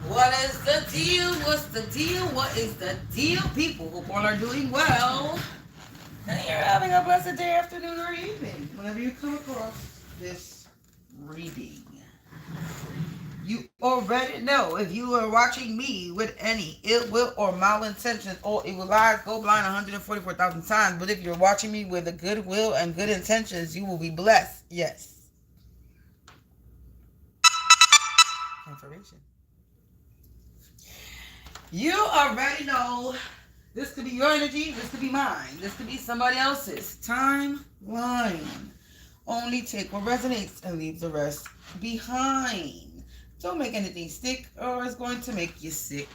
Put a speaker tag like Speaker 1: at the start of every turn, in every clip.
Speaker 1: What is the deal? What's the deal? What is the deal, people? Hope all are doing well. And you're having a blessed day, afternoon, or evening. Whenever you come across this reading, you already know if you are watching me with any ill will or malintentions or evil lies, go blind 144,000 times. But if you're watching me with a good will and good intentions, you will be blessed. Yes. Confirmation. You already know this could be your energy, this could be mine, this could be somebody else's timeline. Only take what resonates and leave the rest behind. Don't make anything stick or it's going to make you sick.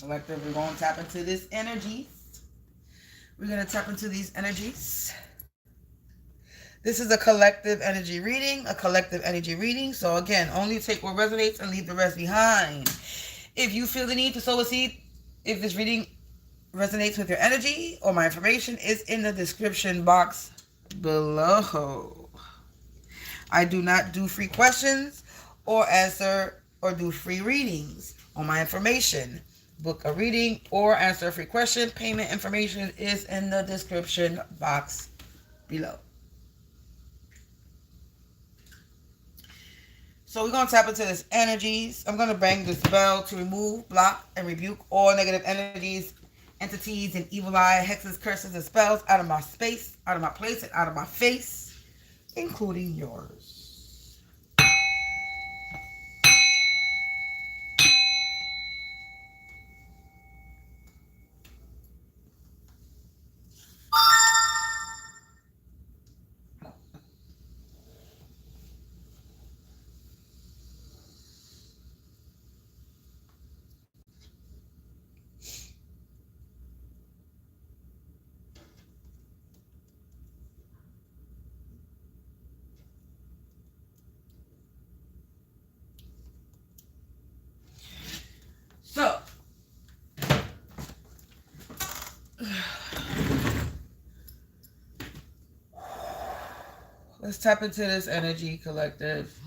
Speaker 1: Collective, we're going to tap into this energy. We're going to tap into these energies. This is a collective energy reading, So again, only take what resonates and leave the rest behind. If you feel the need to sow a seed, if this reading resonates with your energy or my information, is in the description box below. I do not do free questions or answer or do free readings on my information. Book a reading or answer a free question. Payment information is in the description box below. So we're going to tap into this energies. I'm going to bang the spell to remove, block, and rebuke all negative energies, entities, and evil eye, hexes, curses, and spells out of my space, out of my place, and out of my face, including yours. So, let's tap into this energy, collective.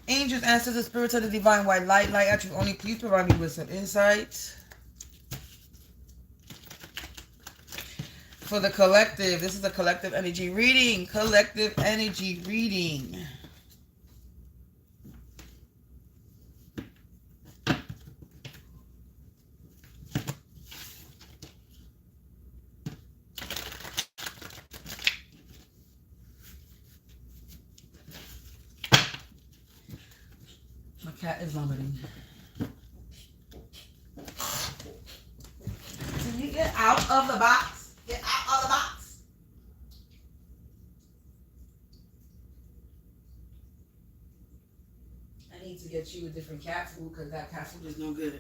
Speaker 1: Angels, ancestors, spirits of the divine white light at you only. Please provide me with some insight. For the collective, this is a collective energy reading. Collective energy reading. My cat is vomiting. Can you get out of the box? Get out of the box. I need to get you a different cat food because that cat food is no good.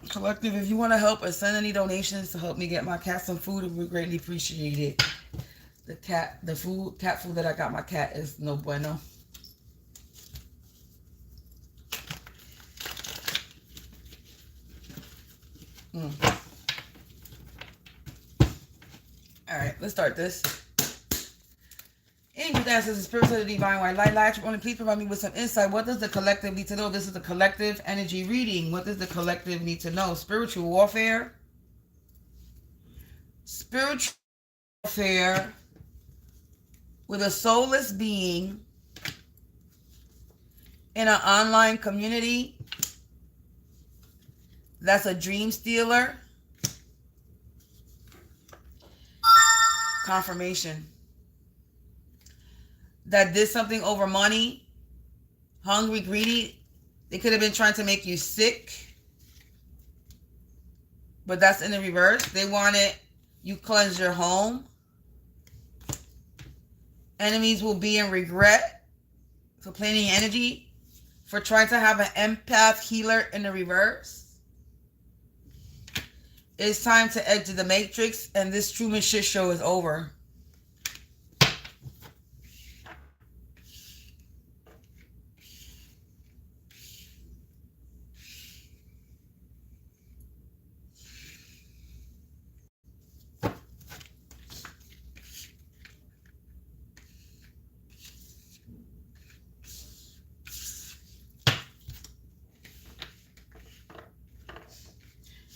Speaker 1: Collective, if you want to help or send any donations to help me get my cat some food, it would greatly appreciate it. The cat food that I got my cat is no bueno. Alright, let's start this. Angels, ancestors, spirits of the divine white light, only please provide me with some insight. What does the collective need to know? This is the collective energy reading. What does the collective need to know? Spiritual warfare. Spiritual warfare with a soulless being in an online community that's a dream stealer. Confirmation. That did something over money, hungry, greedy. They could have been trying to make you sick. but that's in the reverse. They wanted you cleanse your home. Enemies will be in regret for planning energy, for trying to have an empath healer in the reverse. It's time to exit the matrix, and this Truman shit show is over.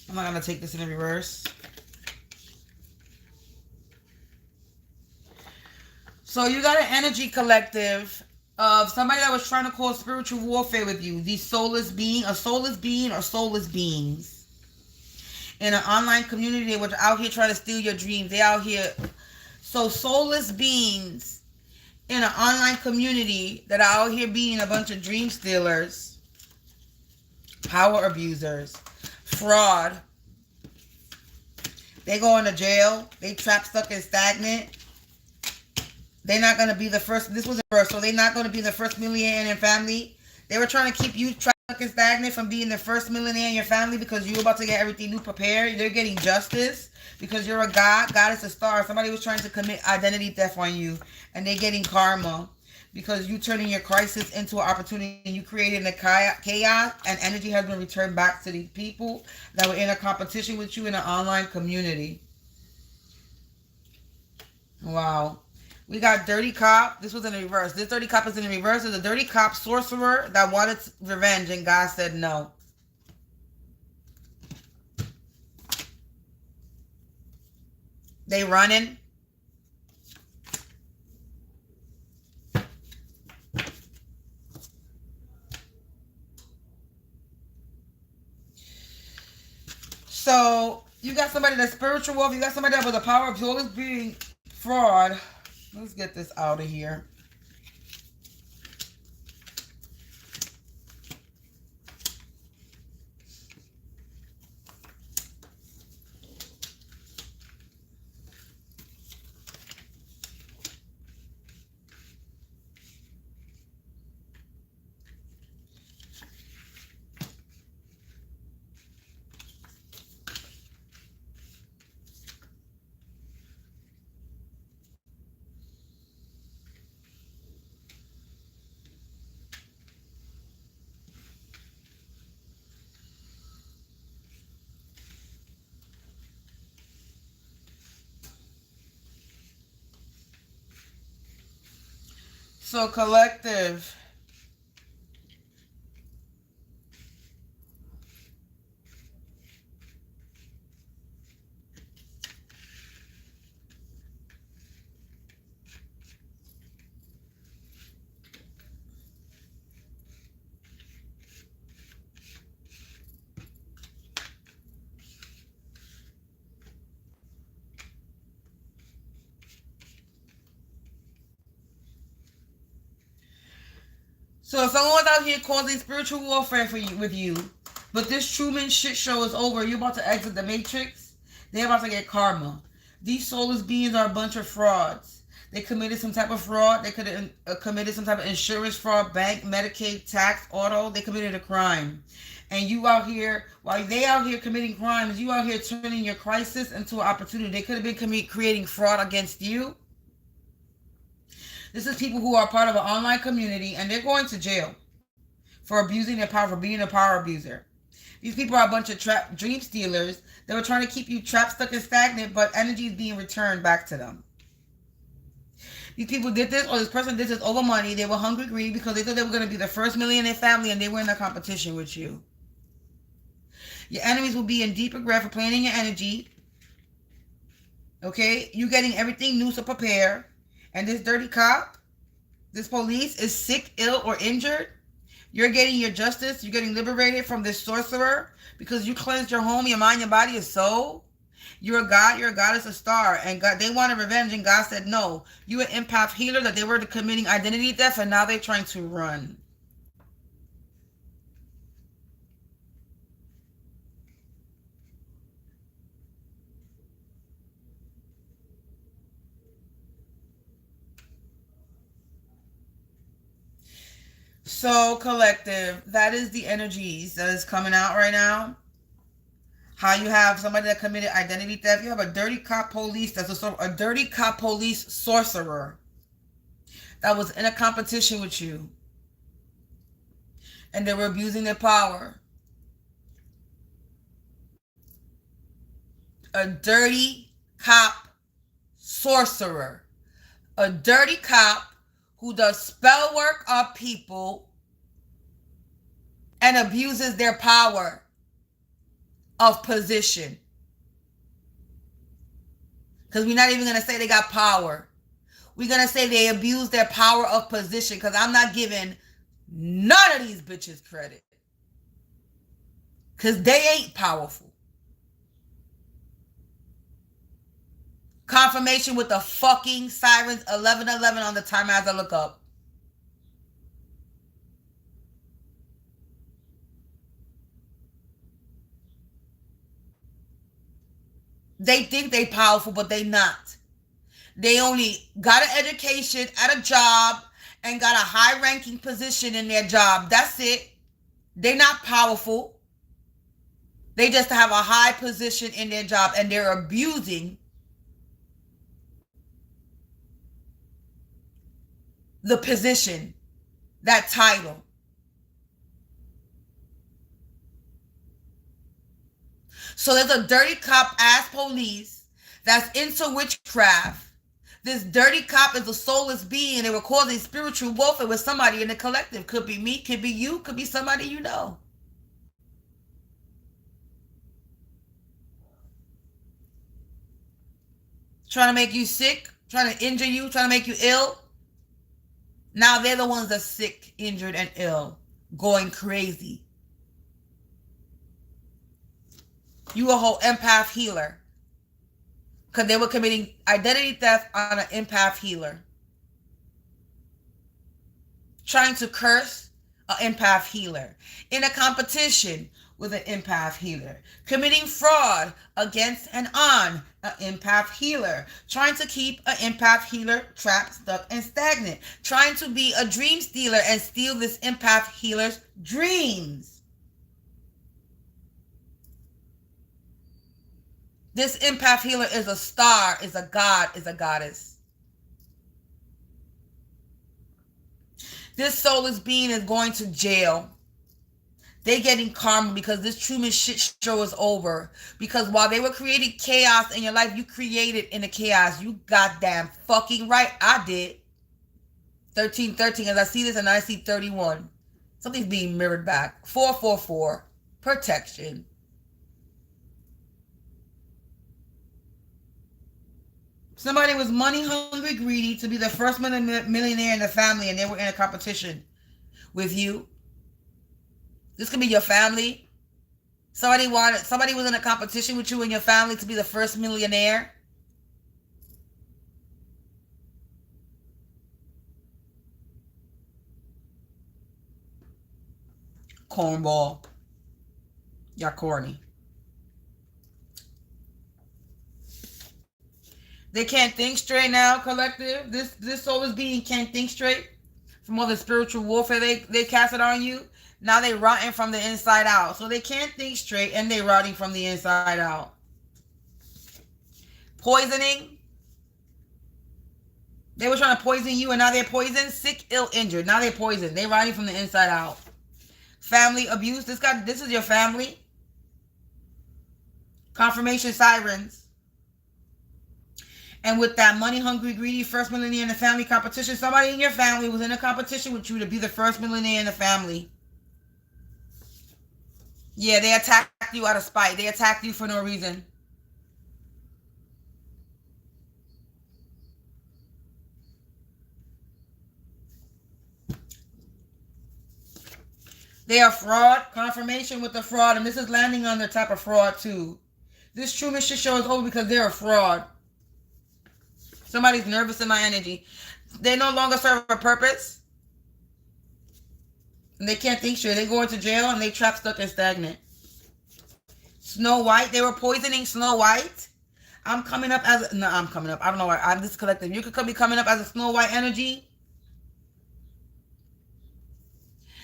Speaker 1: I'm not going to take this in the reverse. So you got an energy collective of somebody that was trying to cause spiritual warfare with you. These soulless being, a soulless being or soulless beings. In an online community, they were out here trying to steal your dreams. They out here. So soulless beings in an online community that are out here being a bunch of dream stealers, power abusers, fraud. They go into jail. They trapped, stuck, and stagnant. They're not going to be the first. This was a first, so they're not going to be the first millionaire in their family. They were trying to keep you trapped, stuck, and stagnant from being the first millionaire in your family because you're about to get everything new prepared. They're getting justice because you're a god. God is a star. Somebody was trying to commit identity theft on you, and they're getting karma because you turning your crisis into an opportunity. You created a chaos, and energy has been returned back to these people that were in a competition with you in an online community. Wow. We got Dirty Cop. This was in the reverse. This Dirty Cop is in the reverse. There's a Dirty Cop sorcerer that wanted revenge, and God said no. They running. So you got somebody that's spiritual wolf. You got somebody that with the power of always being fraud. Let's get this out of here. So collective. So if someone was out here causing spiritual warfare for you, with you, but this Truman shit show is over, you're about to exit the matrix, they're about to get karma. These soulless beings are a bunch of frauds. They committed some type of fraud. They could have committed some type of insurance fraud, bank, Medicaid, tax, auto. They committed a crime. And you out here, while they out here committing crimes, you out here turning your crisis into an opportunity. They could have been creating fraud against you. This is people who are part of an online community, and they're going to jail for abusing their power, for being a power abuser. These people are a bunch of dream stealers. They were trying to keep you trapped, stuck, and stagnant, but energy is being returned back to them. These people did this, or this person did this over money. They were hungry, greedy, because they thought they were going to be the first millionaire family, and they were in a competition with you. Your enemies will be in deep regret for planning your energy. Okay? You getting everything new to prepare. And this dirty cop, this police is sick, ill, or injured. You're getting your justice. You're getting liberated from this sorcerer because you cleansed your home, your mind, your body, your soul. You're a god. You're a goddess, a star. And God, they wanted revenge, and God said no. You an empath healer that they were committing identity theft, and now they're trying to run. So, collective, that is the energies that is coming out right now. How you have somebody that committed identity theft. You have a dirty cop police that's a dirty cop police sorcerer that was in a competition with you. And they were abusing their power. A dirty cop sorcerer. A dirty cop who does spell work on people and abuses their power of position. Because we're not even going to say they got power. We're going to say they abuse their power of position, because I'm not giving none of these bitches credit. Because they ain't powerful. Confirmation with the fucking sirens, 11:11 on the timer as I look up. They think they powerful, but they not. They only got an education at a job and got a high-ranking position in their job. That's it. They're not powerful. They just have a high position in their job, and they're abusing the position, that title. So there's a dirty cop ass police that's into witchcraft. This dirty cop is a soulless being, and they were causing spiritual warfare with somebody in the collective. Could be me, could be you, could be somebody you know. Trying to make you sick, trying to injure you, trying to make you ill. Now they're the ones that's sick, injured, and ill, going crazy. You a whole empath healer. Because they were committing identity theft on an empath healer. Trying to curse an empath healer. In a competition with an empath healer. Committing fraud against and on an empath healer. Trying to keep an empath healer trapped, stuck, and stagnant. Trying to be a dream stealer and steal this empath healer's dreams. This empath healer is a star, is a god, is a goddess. This soulless being is going to jail. They getting karma because this Truman shit show is over. Because while they were creating chaos in your life, you created in the chaos. You goddamn fucking right. I did. 1313. As I see this and I see 31. Something's being mirrored back. 444. Protection. Somebody was money hungry, greedy to be the first millionaire in the family, and they were in a competition with you. This could be your family. Somebody was in a competition with you and your family to be the first millionaire. Cornball. You're corny. They can't think straight now, collective. This soulless being can't think straight from all the spiritual warfare they casted on you. Now they rotting from the inside out. So they can't think straight and they rotting from the inside out. Poisoning. They were trying to poison you and now they're poisoned. Sick, ill, injured. Now they're poisoned. They're rotting from the inside out. Family abuse. This is your family. Confirmation sirens. And with that money hungry, greedy first millionaire in the family competition, somebody in your family was in a competition with you to be the first millionaire in the family. Yeah, they attacked you out of spite. They attacked you for no reason. They are fraud. Confirmation with the fraud. And this is landing on their type of fraud too. This Truman shit show is over because they're a fraud. Somebody's nervous in my energy. They no longer serve a purpose. And they can't think straight. They go into jail and they trapped, stuck, and stagnant. Snow White. They were poisoning Snow White. I'm coming up as... No, I'm coming up. I don't know why. I'm this collective. You could be coming up as a Snow White energy.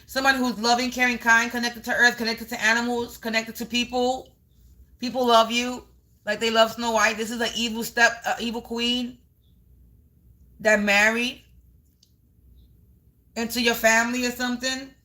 Speaker 1: Somebody who's loving, caring, kind, connected to earth, connected to animals, connected to people. People love you like they love Snow White. This is an evil queen that married into your family or something.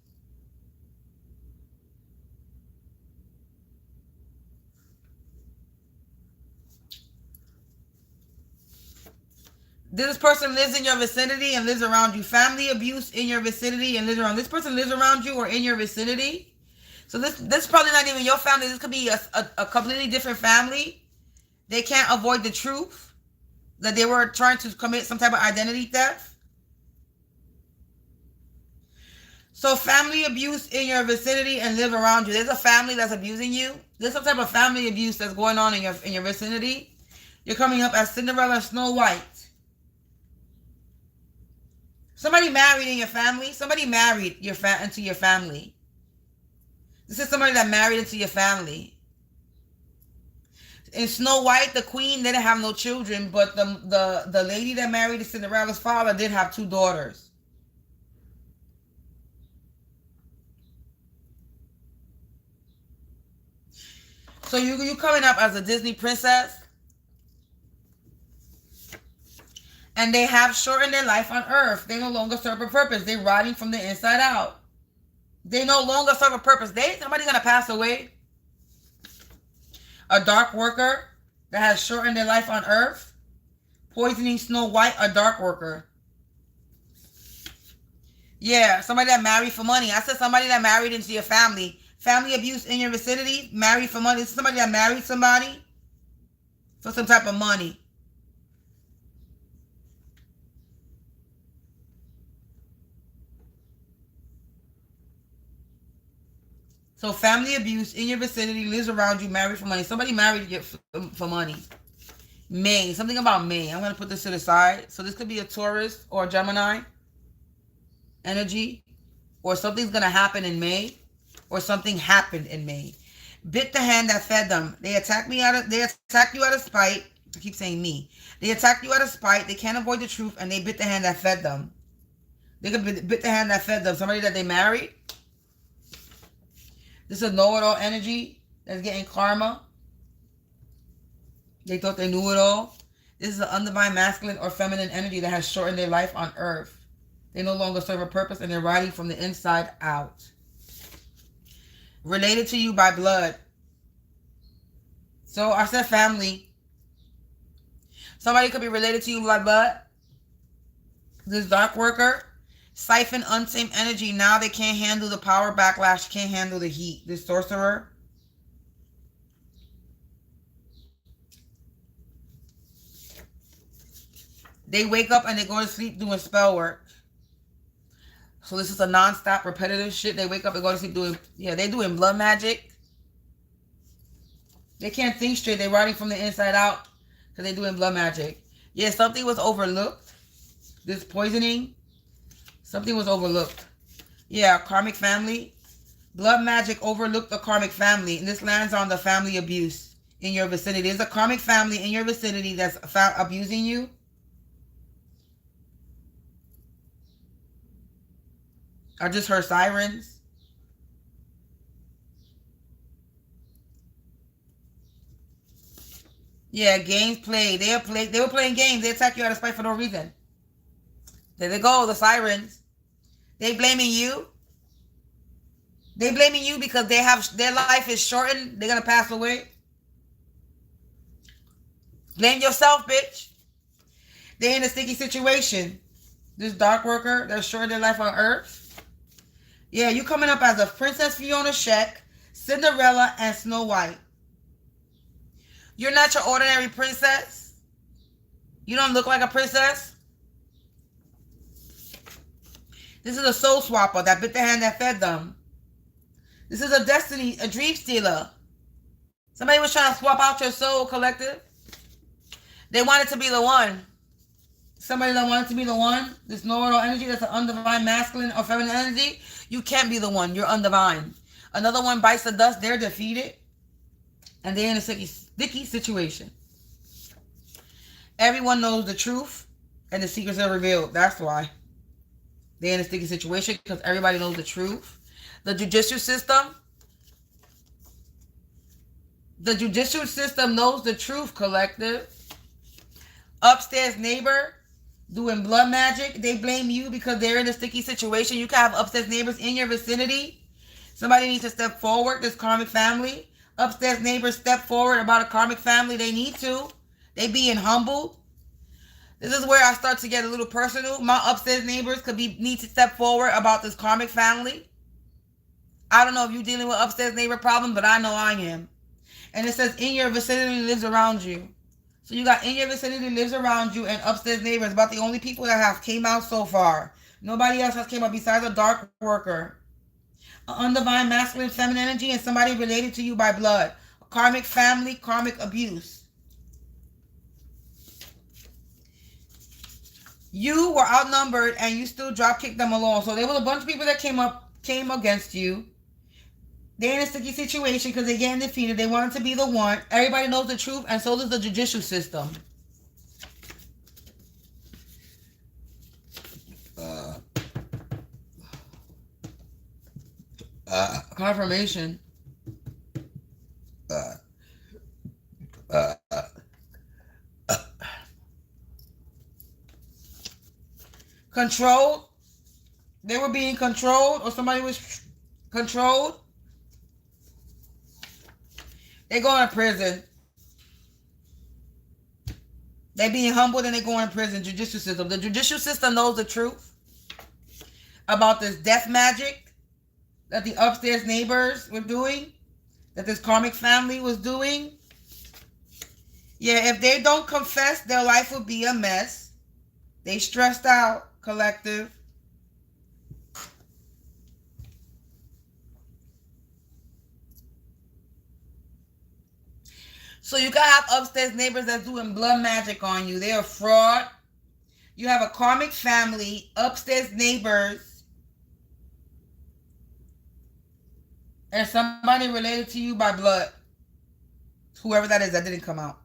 Speaker 1: This person lives in your vicinity and lives around you. Family abuse in your vicinity and lives around. This person lives around you or in your vicinity. So this is probably not even your family. This could be a completely different family. They can't avoid the truth that they were trying to commit some type of identity theft. So family abuse in your vicinity and live around you. There's a family that's abusing you. There's some type of family abuse that's going on in your vicinity. You're coming up as Cinderella, Snow White. Somebody married in your family. Somebody married into your family. This is somebody that married into your family. In Snow White, the queen didn't have no children, but the lady that married Cinderella's father did have 2 daughters. So you coming up as a Disney princess. And they have shortened their life on earth. They no longer serve a purpose. They're rotting from the inside out. They no longer serve a purpose. Somebody's going to pass away. A dark worker that has shortened their life on earth. Poisoning Snow White, a dark worker. Yeah, somebody that married for money. I said somebody that married into your family. Family abuse in your vicinity. Married for money. This is somebody that married somebody for some type of money. So family abuse in your vicinity, lives around you, married for money. Somebody married you for money. May. Something about May. I'm going to put this to the side. So this could be a Taurus or a Gemini energy. Or something's going to happen in May. Or something happened in May. Bit the hand that fed them. They attacked you out of spite. I keep saying me. They attacked you out of spite. They can't avoid the truth. And they bit the hand that fed them. They could bit the hand that fed them. Somebody that they married. This is a know-it-all energy that's getting karma. They thought they knew it all. This is an undivine masculine or feminine energy that has shortened their life on earth. They no longer serve a purpose and they're riding from the inside out. Related to you by blood. So I said family. Somebody could be related to you by blood. This dark worker. Siphon untamed energy. Now they can't handle the power backlash. Can't handle the heat. This sorcerer. They wake up and they go to sleep doing spell work. So this is a non-stop repetitive shit. They wake up and go to sleep doing, they're doing blood magic. They can't think straight. They're riding from the inside out because they're doing blood magic. Yeah, something was overlooked. This poisoning. Something was overlooked. Yeah, karmic family. Blood magic overlooked the karmic family. And this lands on the family abuse in your vicinity. There's a karmic family in your vicinity that's abusing you. I just heard sirens. Yeah, games played. They were playing games. They attack you out of spite for no reason. There they go, the sirens. They blaming you. They blaming you because their life is shortened. They're gonna pass away. Blame yourself, bitch. They're in a sticky situation. This dark worker that's shortened their life on earth. Yeah, you coming up as a Princess Fiona Scheck, Cinderella, and Snow White. You're not your ordinary princess. You don't look like a princess. This is a soul swapper that bit the hand that fed them. This is a dream stealer. Somebody was trying to swap out your soul, collective. They wanted to be the one. Somebody that wanted to be the one. This know-it-all energy, that's an undivine masculine or feminine energy. You can't be the one. You're undivine. Another one bites the dust. They're defeated. And they're in a sticky situation. Everyone knows the truth. And the secrets are revealed. That's why. They're in a sticky situation because everybody knows the truth. The judicial system. The judicial system knows the truth, collective. Upstairs neighbor doing blood magic. They blame you because they're in a sticky situation. You can have upstairs neighbors in your vicinity. Somebody needs to step forward. This karmic family. Upstairs neighbors step forward about a karmic family. They need to. They being humbled. This is where I start to get a little personal. My upstairs neighbors need to step forward about this karmic family. I don't know if you're dealing with upstairs neighbor problems, but I know I am. And it says in your vicinity lives around you. So you got in your vicinity lives around you and upstairs neighbors. About the only people that have came out so far. Nobody else has came out besides a dark worker. An undivine masculine feminine energy and somebody related to you by blood. A karmic family, karmic abuse. You were outnumbered and you still drop kicked them along. So there was a bunch of people that came against you. They're in a sticky situation because they're getting defeated. They wanted to be the one. Everybody knows the truth, and so does the judicial system. Confirmation. Controlled. They were being controlled, or somebody was controlled. They going to prison. They being humbled and they going to prison. Judicial system. The judicial system knows the truth about this death magic that the upstairs neighbors were doing, that this karmic family was doing. Yeah, if they don't confess, their life will be a mess. They stressed out, collective. So you can have upstairs neighbors that's doing blood magic on you. They're a fraud. You have a karmic family, upstairs neighbors, and somebody related to you by blood. Whoever that is that didn't come out.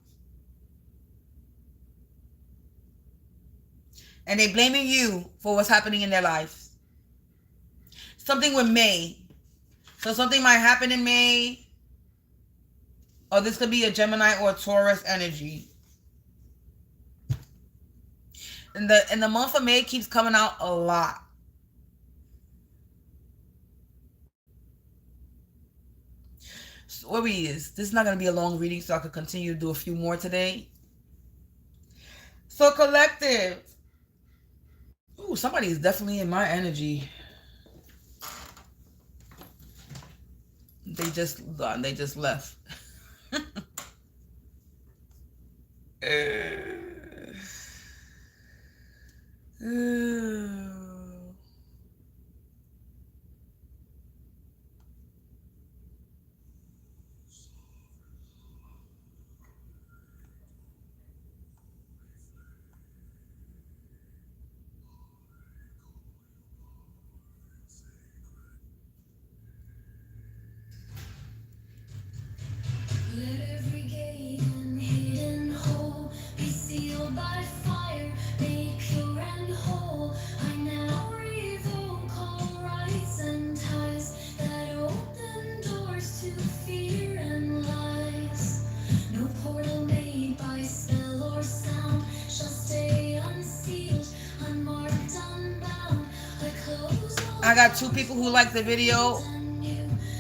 Speaker 1: And they blaming you for what's happening in their lives. Something with May. So something might happen in May. Or this could be a Gemini or a Taurus energy. And the month of May keeps coming out a lot. So where we is. This is not going to be a long reading, so I could continue to do a few more today. So collective. Ooh, somebody is definitely in my energy. They just left. I got 2 people who like the video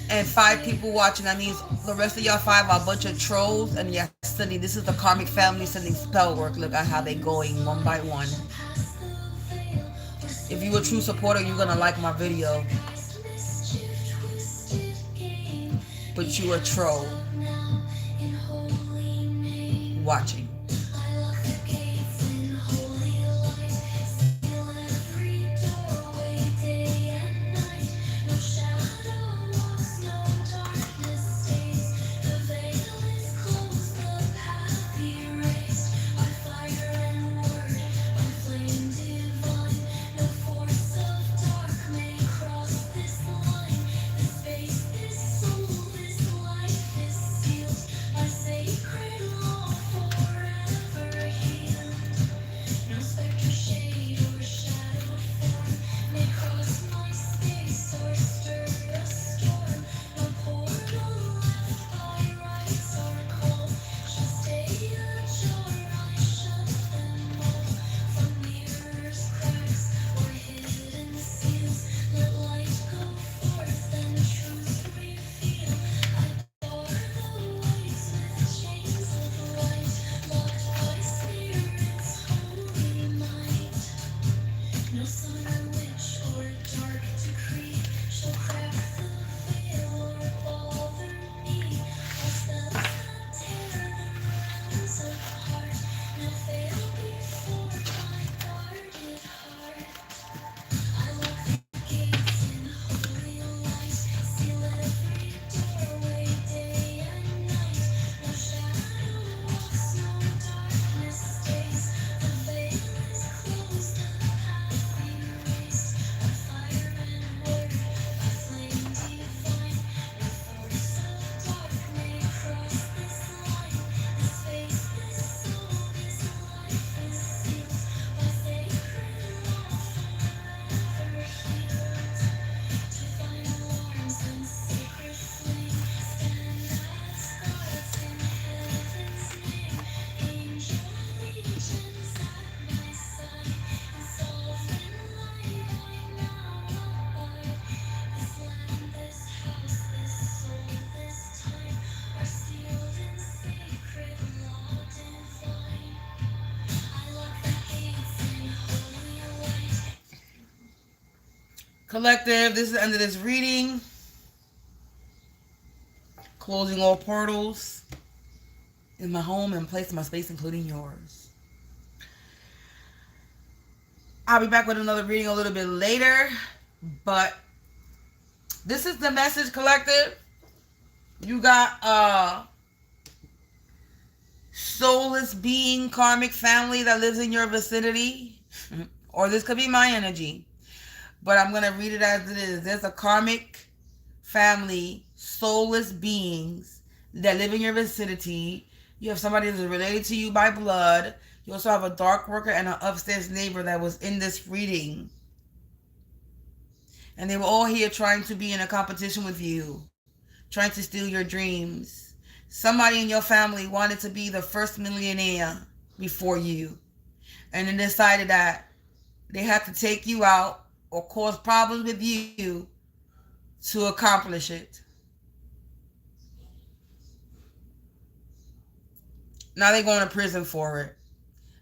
Speaker 1: and 5 people watching. That means the rest of y'all 5 are a bunch of trolls and y'all studying. This is the karmic family studying spell work. Look at how they going one by one. If you a true supporter, you're gonna like my video. But you a troll watching. Collective, this is the end of this reading. Closing all portals in my home and place in my space, including yours. I'll be back with another reading a little bit later, but this is the message, collective. You got soulless being, karmic family that lives in your vicinity, or this could be my energy, but I'm going to read it as it is. There's a karmic family, soulless beings that live in your vicinity. You have somebody that's related to you by blood. You also have a dark worker and an upstairs neighbor that was in this reading. And they were all here trying to be in a competition with you, trying to steal your dreams. Somebody in your family wanted to be the first millionaire before you, and then decided that they had to take you out or cause problems with you to accomplish it. Now they're going to prison for it.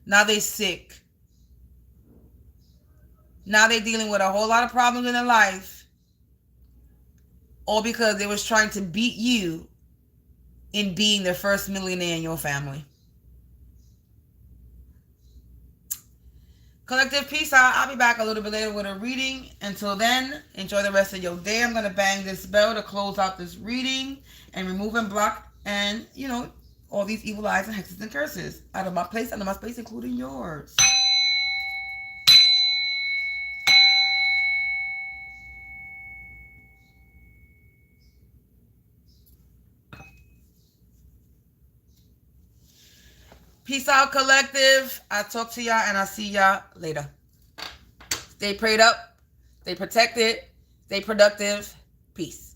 Speaker 1: Now they're sick. Now they're dealing with a whole lot of problems in their life, all because they was trying to beat you in being the first millionaire in your family. Collective, peace out. I'll be back a little bit later with a reading. Until then, enjoy the rest of your day. I'm going to bang this bell to close out this reading and remove and block and, all these evil eyes and hexes and curses out of my place, out of my space, including yours. Peace out, collective. I'll talk to y'all and I'll see y'all later. Stay prayed up. Stay protected. Stay productive. Peace.